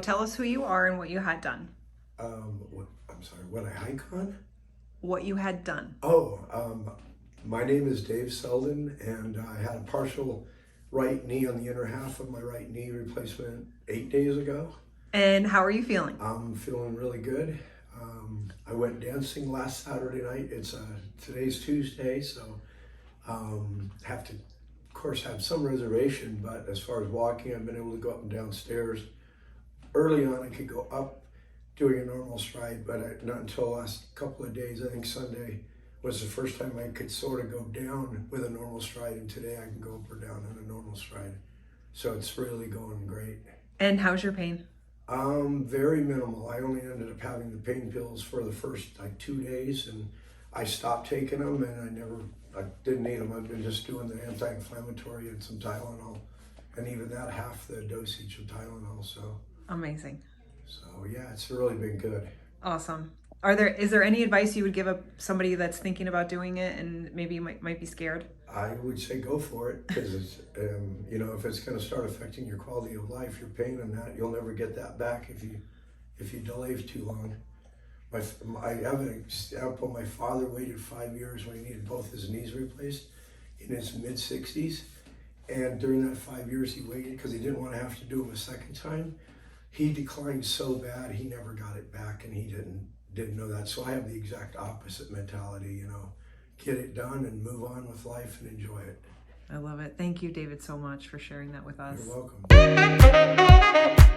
tell us who you are and what you had done. I'm sorry, what I hike on? What you had done. My name is Dave Selden, and I had a partial right knee on the inner half of my right knee replacement 8 days ago. And how are you feeling? I'm feeling really good. I went dancing last Saturday night. Today's Tuesday, so have to, of course, have some reservation. But as far as walking, I've been able to go up and down stairs. Early on, I could go up doing a normal stride, but not until the last couple of days. I think Sunday was the first time I could sort of go down with a normal stride, and today I can go up or down in a normal stride. So it's really going great. And how's your pain? Very minimal. I only ended up having the pain pills for the first 2 days, and I stopped taking them, and I didn't need them. I've been just doing the anti-inflammatory and some Tylenol, and even that half the dosage of Tylenol. So amazing. So yeah, it's really been good. Awesome. Is there any advice you would give somebody that's thinking about doing it and maybe might be scared? I would say go for it, because it's, if it's going to start affecting your quality of life, your pain and that, you'll never get that back if you delay too long. I have an example. My father waited 5 years when he needed both his knees replaced in his mid-60s, and during that 5 years he waited because he didn't want to have to do them a second time. He declined so bad he never got it back, and he didn't know that. So I have the exact opposite mentality, get it done and move on with life and enjoy it. I love it. Thank you, David, so much for sharing that with us. You're welcome.